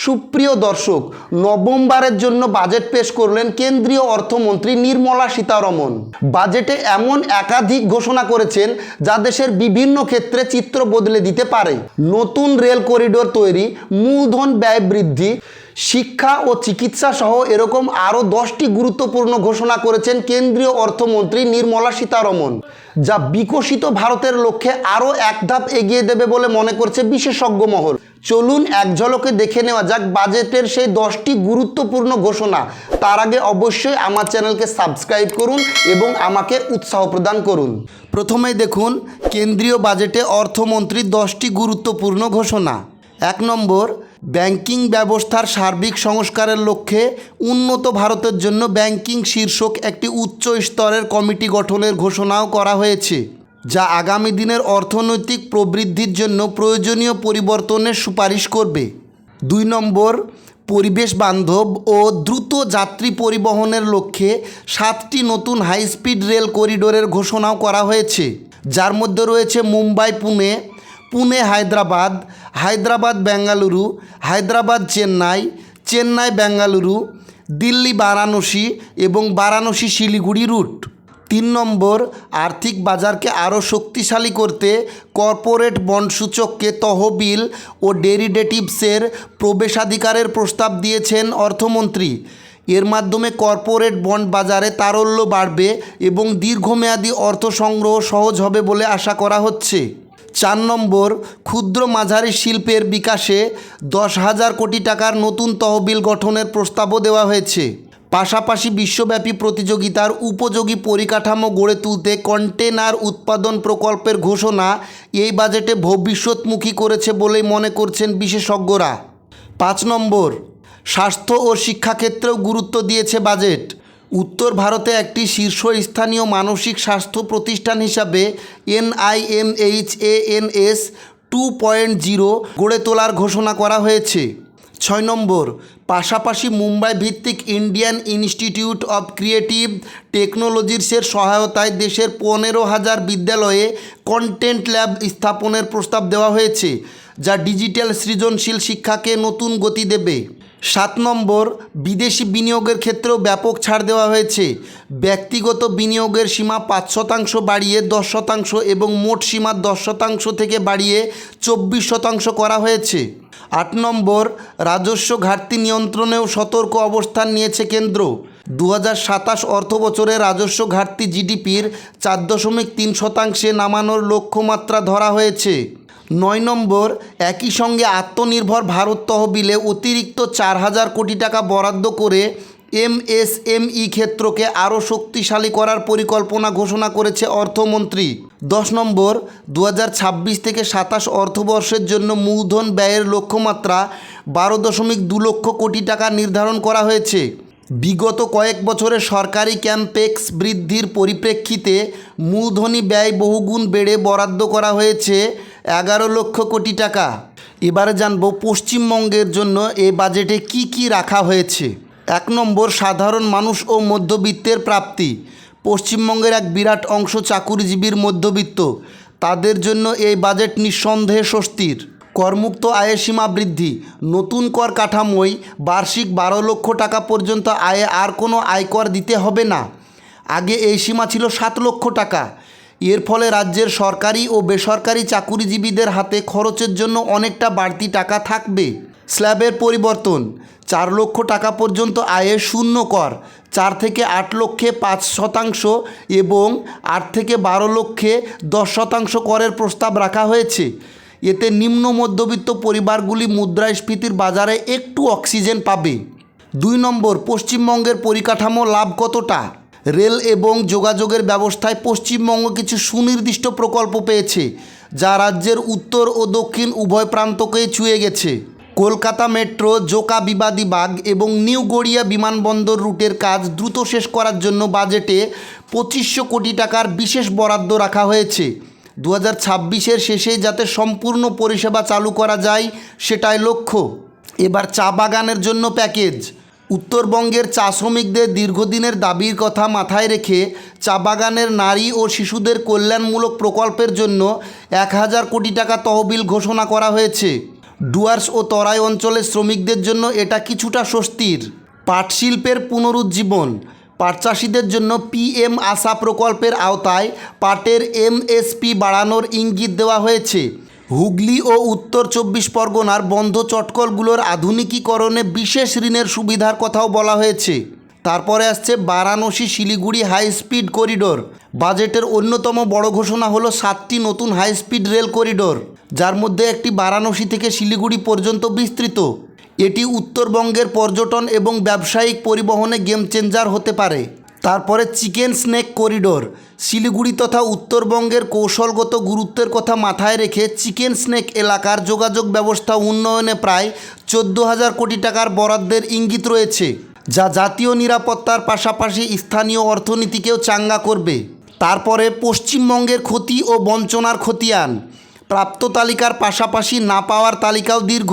সুপ্রিয় দর্শক, নবমবারের জন্য বাজেট পেশ করলেন কেন্দ্রীয় অর্থমন্ত্রী নির্মলা সীতারমণ। বাজেটে এমন একাধিক ঘোষণা করেছেন যা দেশের বিভিন্ন ক্ষেত্রে চিত্র বদলে দিতে পারে। নতুন রেল করিডোর তৈরি, মূলধন ব্যয় বৃদ্ধি, শিক্ষা ও চিকিৎসা সহ এরকম আরও 10টি গুরুত্বপূর্ণ ঘোষণা করেছেন কেন্দ্রীয় অর্থমন্ত্রী নির্মলা সীতারমণ, যা বিকশিত ভারতের লক্ষ্যে আরও এক ধাপ এগিয়ে দেবে বলে মনে করছে বিশেষজ্ঞ মহল। চলুন এক ঝলকে দেখে নেওয়া যাক বাজেটের সেই 10টি গুরুত্বপূর্ণ ঘোষণা। তার আগে অবশ্যই আমার চ্যানেলকে সাবস্ক্রাইব করুন এবং আমাকে উৎসাহ প্রদান করুন। প্রথমেই দেখুন কেন্দ্রীয় বাজেটে অর্থমন্ত্রীর 10টি গুরুত্বপূর্ণ ঘোষণা। 1 নম্বর, ব্যাংকিং ব্যবস্থার সার্বিক সংস্কারের লক্ষ্যে উন্নত ভারতের জন্য ব্যাংকিং শীর্ষক একটি উচ্চ স্তরের কমিটি গঠনের ঘোষণাও করা হয়েছে, যা আগামী দিনের অর্থনৈতিক প্রবৃদ্ধির জন্য প্রয়োজনীয় পরিবর্তনের সুপারিশ করবে। 2 নম্বর, পরিবেশ বান্ধব ও দ্রুত যাত্রী পরিবহনের লক্ষ্যে 7টি নতুন হাইস্পিড রেল করিডোরের ঘোষণাও করা হয়েছে, যার মধ্যে রয়েছে মুম্বাই পুনে, পুনে হায়দ্রাবাদ, হায়দ্রাবাদ বেঙ্গালুরু, হায়দ্রাবাদ চেন্নাই, চেন্নাই বেঙ্গালুরু, দিল্লি বারাণসী এবং বারাণসী শিলিগুড়ি রুট। 3 নম্বর, আর্থিক বাজারকে আরও শক্তিশালী করতে কর্পোরেট বন্ড সূচককে তহবিল ও ডেরিভেটিভসের প্রবেশাধিকারের প্রস্তাব দিয়েছেন অর্থমন্ত্রী। এর মাধ্যমে কর্পোরেট বন্ড বাজারে তারল্য বাড়বে এবং দীর্ঘমেয়াদী অর্থ সংগ্রহ সহজ হবে বলে আশা করা হচ্ছে। 4 নম্বর, ক্ষুদ্র মাঝারি শিল্পের বিকাশে 10,000 কোটি টাকার নতুন তহবিল গঠনের প্রস্তাবও দেওয়া হয়েছে। পাশাপাশি বিশ্বব্যাপী প্রতিযোগিতার উপযোগী পরিকাঠামো গড়ে তুলতে কন্টেনার উৎপাদন প্রকল্পের ঘোষণা এই বাজেটে ভবিষ্যৎমুখী করেছে বলেই মনে করছেন বিশেষজ্ঞরা। 5 নম্বর, স্বাস্থ্য ও শিক্ষাক্ষেত্রেও গুরুত্ব দিয়েছে বাজেট। উত্তর ভারতে একটি শীর্ষস্থানীয় মানসিক স্বাস্থ্য প্রতিষ্ঠান হিসাবে NIMHANS 2.0 গড়ে তোলার ঘোষণা করা হয়েছে। 6 নম্বর, পাশাপাশি মুম্বাই ভিত্তিক ইন্ডিয়ান ইনস্টিটিউট অব ক্রিয়েটিভ টেকনোলজিসের সহায়তায় দেশের 15,000 বিদ্যালয়ে কন্টেন্ট ল্যাব স্থাপনের প্রস্তাব দেওয়া হয়েছে, যা ডিজিটাল সৃজনশীল শিক্ষাকে নতুন গতি দেবে। 7 নম্বর, বিদেশি বিনিয়োগের ক্ষেত্রেও ব্যাপক ছাড় দেওয়া হয়েছে। ব্যক্তিগত বিনিয়োগের সীমা 5% বাড়িয়ে 10% এবং মোট সীমা 10% থেকে বাড়িয়ে 24% করা হয়েছে। 8 নম্বর, রাজস্ব ঘাটতি নিয়ন্ত্রণেও সতর্ক অবস্থান নিয়েছে কেন্দ্র। 2027 অর্থবছরে রাজস্ব ঘাটতি জিডিপির 4.3% নামানোর লক্ষ্যমাত্রা ধরা হয়েছে। 9 নম্বর, একই সঙ্গে আত্মনির্ভর ভারত তহবিলে অতিরিক্ত 4,000 কোটি টাকা বরাদ্দ করে MSME ক্ষেত্রকে আরও শক্তিশালী করার পরিকল্পনা ঘোষণা করেছে অর্থমন্ত্রী। 10 নম্বর, 2026 থেকে 27 অর্থবর্ষের জন্য মূলধন ব্যয়ের লক্ষ্যমাত্রা 12.2 লক্ষ কোটি টাকা নির্ধারণ করা হয়েছে। বিগত কয়েক বছরে সরকারি ক্যাম্পেক্স বৃদ্ধির পরিপ্রেক্ষিতে মূলধনী ব্যয় বহুগুণ বেড়ে বরাদ্দ করা হয়েছে 11 লক্ষ কোটি টাকা। এবারে জানব পশ্চিমবঙ্গের জন্য এই বাজেটে কি কি রাখা হয়েছে। 1 নম্বর, সাধারণ মানুষ ও মধ্যবিত্তের প্রাপ্তি। পশ্চিমবঙ্গের এক বিরাট অংশ চাকুরিজীবীর মধ্যবিত্ত, তাদের জন্য এই বাজেট নিঃসন্দেহে স্বস্তির। করমুক্ত আয়ের সীমা বৃদ্ধি। নতুন কর কাঠামোয় বার্ষিক 12 লক্ষ টাকা পর্যন্ত আয়ে আর কোনো আয়কর দিতে হবে না। আগে এই সীমা ছিল 7 লক্ষ টাকা। এর ফলে রাজ্যের সরকারি ও বেসরকারি চাকুরিজীবীদের হাতে খরচের জন্য অনেকটা বাড়তি টাকা থাকবে। স্ল্যাবের পরিবর্তন। 4 লক্ষ টাকা পর্যন্ত আয়ে 0 কর, 4 থেকে 8 লক্ষে 5% এবং 8 থেকে 12 লক্ষে 10% করের প্রস্তাব রাখা হয়েছে। এতে নিম্ন মধ্যবিত্ত পরিবারগুলি মুদ্রাস্ফীতির বাজারে একটু অক্সিজেন পাবে। 2 নম্বর, পশ্চিমবঙ্গের পরিকাঠামো লাভ কতটা। রেল এবং যোগাযোগের ব্যবস্থায় পশ্চিমবঙ্গ কিছু সুনির্দিষ্ট প্রকল্প পেয়েছে, যা রাজ্যের উত্তর ও দক্ষিণ উভয় প্রান্তকেই ছুঁয়ে গেছে। কলকাতা মেট্রো, জোকা বিবাদীবাগ এবং নিউ গড়িয়া বিমানবন্দর রুটের কাজ দ্রুত শেষ করার জন্য বাজেটে 2500 কোটি টাকার বিশেষ বরাদ্দ রাখা হয়েছে। 2026-এর শেষে যাতে সম্পূর্ণ পরিষেবা চালু করা যায় সেটাই লক্ষ্য। এবার চা বাগানের জন্য প্যাকেজ। উত্তরবঙ্গের চা শ্রমিকদের দীর্ঘদিনের দাবির কথা মাথায় রেখে চা বাগানের নারী ও শিশুদের কল্যাণমূলক প্রকল্পের জন্য 1,000 কোটি টাকা তহবিল ঘোষণা করা হয়েছে। ডুয়ার্স ও তরাই অঞ্চলের শ্রমিকদের জন্য এটা কিছুটা স্বস্তির। পাট শিল্পের পুনরুজ্জীবন। পাট চাষিদের জন্য পিএম আশা প্রকল্পের আওতায় পাটের এমএসপি বাড়ানোর ইঙ্গিত দেওয়া হয়েছে। হুগলি ও উত্তর 24 পরগনার বন্ধ চটকলগুলোর আধুনিকীকরণে বিশেষ ঋণের সুবিধার কথাও বলা হয়েছে। তারপরে আসছে Varanasi Siliguri high speed corridor. বাজেটের অন্যতম বড় ঘোষণা হলো 7টি নতুন হাই স্পিড রেল করিডোর, যার মধ্যে একটি বারাণসী থেকে শিলিগুড়ি পর্যন্ত বিস্তৃত। এটি উত্তরবঙ্গের পর্যটন এবং ব্যবসায়িক পরিবহনে গেম চেঞ্জার হতে পারে। তারপরে চিকেন স্নেক করিডোর। শিলিগুড়ি তথা উত্তরবঙ্গের কৌশলগত গুরুত্বের কথা মাথায় রেখে চিকেন স্নেক এলাকার যোগাযোগ ব্যবস্থা উন্নয়নে প্রায় 14,000 কোটি টাকার বরাদ্দের ইঙ্গিত রয়েছে, যা জাতীয় নিরাপত্তার পাশাপাশি স্থানীয় অর্থনীতিকেও চাঙ্গা করবে। তারপরে পশ্চিমবঙ্গের ক্ষতি ও বঞ্চনার খতিয়ান। প্রাপ্ত তালিকার পাশাপাশি না পাওয়ার তালিকাও দীর্ঘ,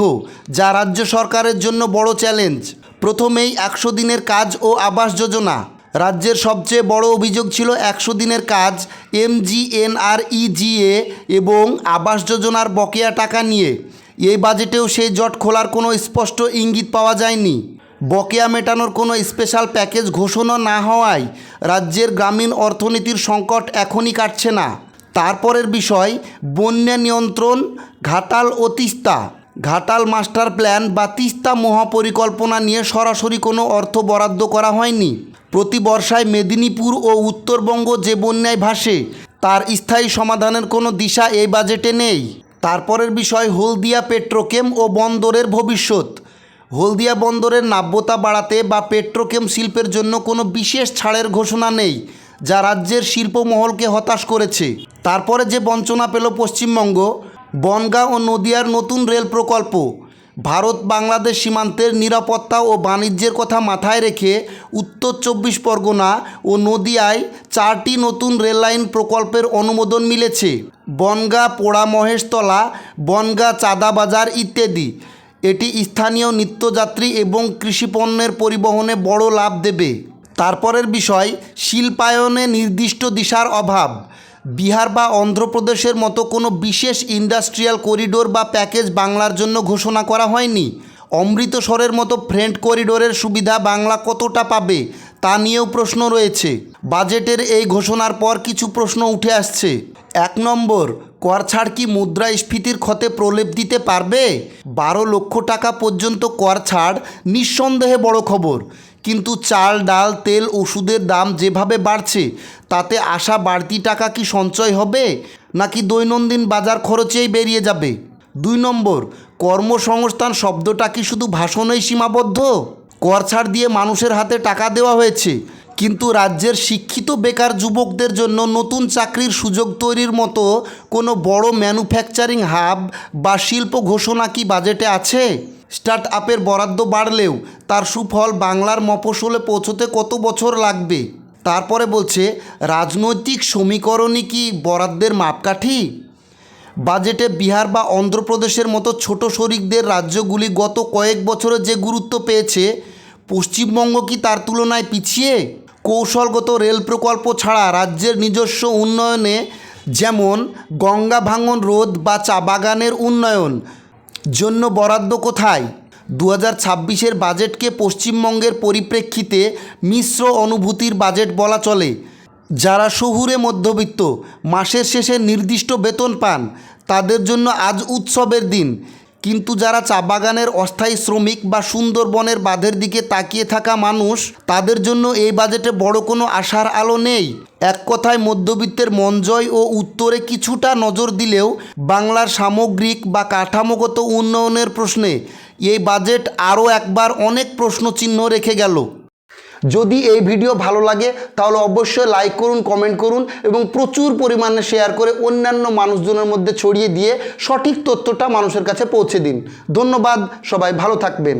যা রাজ্য সরকারের জন্য বড় চ্যালেঞ্জ। প্রথমেই 100 দিনের কাজ ও আবাস যোজনা। রাজ্যের সবচেয়ে বড় অভিযোগ ছিল 100 দিনের কাজ, MGNREGA এবং আবাস যোজনার বকেয়া টাকা নিয়ে। এই বাজেটেও সেই জট খোলার কোনো স্পষ্ট ইঙ্গিত পাওয়া যায়নি। বকেয়া মেটানোর কোনো স্পেশাল প্যাকেজ ঘোষণা না হওয়ায় রাজ্যের গ্রামীণ অর্থনীতির সংকট এখনই কাটছে না। তারপরের বিষয় বন্যা নিয়ন্ত্রণ, ঘাটাল ও তিস্তা। ঘাটাল মাস্টার প্ল্যান বা তিস্তা মহাপরিকল্পনা নিয়ে সরাসরি কোনো অর্থ বরাদ্দ করা হয়নি। প্রতি বর্ষায় মেদিনীপুর ও উত্তরবঙ্গ যে বন্যায় ভাসে, তার স্থায়ী সমাধানের কোনো দিশা এই বাজেটে নেই। তারপরের বিষয় হলদিয়া পেট্রোকেম ও বন্দরের ভবিষ্যৎ। হলদিয়া বন্দরের নাব্যতা বাড়াতে বা পেট্রোকেম শিল্পের জন্য কোনো বিশেষ ছাড়ের ঘোষণা নেই, যা রাজ্যের শিল্পমহলকে হতাশ করেছে। তারপরে যে বঞ্চনা পেল পশ্চিমবঙ্গ, বনগাঁ ও নদিয়ার নতুন রেল প্রকল্প। ভারত বাংলাদেশ সীমান্তের নিরাপত্তা ও বাণিজ্যের কথা মাথায় রেখে উত্তর 24 পরগনা ও নদিয়ায় 4টি নতুন রেললাইন প্রকল্পের অনুমোদন মিলেছে। বনগাঁ পোড়া মহেশতলা, বনগাঁ চাঁদাবাজার ইত্যাদি। এটি স্থানীয় নিত্যযাত্রী এবং কৃষিপণ্যের পরিবহনে বড় লাভ দেবে। তারপরের বিষয় শিল্পায়নে নির্দিষ্ট দিশার অভাব। বিহার বা অন্ধ্রপ্রদেশের মতো কোনো বিশেষ ইন্ডাস্ট্রিয়াল করিডোর বা প্যাকেজ বাংলার জন্য ঘোষণা করা হয়নি। অমৃতসরের মতো ফ্রেন্ট করিডোরের সুবিধা বাংলা কতটা পাবে তা নিয়েও প্রশ্ন রয়েছে। বাজেটের এই ঘোষণার পর কিছু প্রশ্ন উঠে আসছে। 1 নম্বর, কর ছাড় কি মুদ্রাস্ফীতির ক্ষতে প্রলেপ দিতে পারবে? 12 লক্ষ টাকা পর্যন্ত কর ছাড় নিঃসন্দেহে বড় খবর, কিন্তু চাল, ডাল, তেল, ওষুধের দাম যেভাবে বাড়ছে, তাতে আসা বাড়তি টাকা কি সঞ্চয় হবে, নাকি দৈনন্দিন বাজার খরচেই বেরিয়ে যাবে? 2 নম্বর, কর্মসংস্থান শব্দটা কি শুধু ভাষণেই সীমাবদ্ধ? কর ছাড় দিয়ে মানুষের হাতে টাকা দেওয়া হয়েছে, কিন্তু রাজ্যের শিক্ষিত বেকার যুবকদের জন্য নতুন চাকরির সুযোগ তৈরির মতো কোনো বড় ম্যানুফ্যাকচারিং হাব বা শিল্প ঘোষণা কি বাজেটে আছে? স্টার্ট আপের বরাদ্দ বাড়লেও তার সুফল বাংলার মফস্বলে পৌঁছতে কত বছর লাগবে? তারপরে বলছে রাজনৈতিক সমীকরণই কি বরাদ্দের মাপকাঠি? বাজেটে বিহার বা অন্ধ্রপ্রদেশের মতো ছোট শরিকদের রাজ্যগুলি গত কয়েক বছরে যে গুরুত্ব পেয়েছে, পশ্চিমবঙ্গ কি তার তুলনায় পিছিয়ে? কৌশলগত রেল প্রকল্প ছাড়া রাজ্যের নিজস্ব উন্নয়নে, যেমন গঙ্গা ভাঙন রোধ বা চা বাগানের উন্নয়ন জন্য বরাদ্দ কোথায়? 2026-এর বাজেটকে পশ্চিমবঙ্গের পরিপ্রেক্ষিতে মিশ্র অনুভূতির বাজেট বলা চলে। যারা শহুরে মধ্যবিত্ত মাসের শেষে নির্দিষ্ট বেতন পান, তাদের জন্য আজ উৎসবের দিন, কিন্তু যারা চা বাগানের অস্থায়ী শ্রমিক বা সুন্দরবনের বাঁধের দিকে তাকিয়ে থাকা মানুষ, তাদের জন্য এই বাজেটে বড় কোনো আশার আলো নেই। এক কথায় মধ্যবিত্তের মন জয় ও উত্তরে কিছুটা নজর দিলেও বাংলার সামগ্রিক বা কাঠামোগত উন্নয়নের প্রশ্নে এই বাজেট আরও একবার অনেক প্রশ্নচিহ্ন রেখে গেল। যদি এই ভিডিও ভালো লাগে তাহলে অবশ্যই লাইক করুন, কমেন্ট করুন এবং প্রচুর পরিমাণে শেয়ার করে অন্যান্য মানুষজনের মধ্যে ছড়িয়ে দিয়ে সঠিক তথ্যটা মানুষের কাছে পৌঁছে দিন। ধন্যবাদ, সবাই ভালো থাকবেন।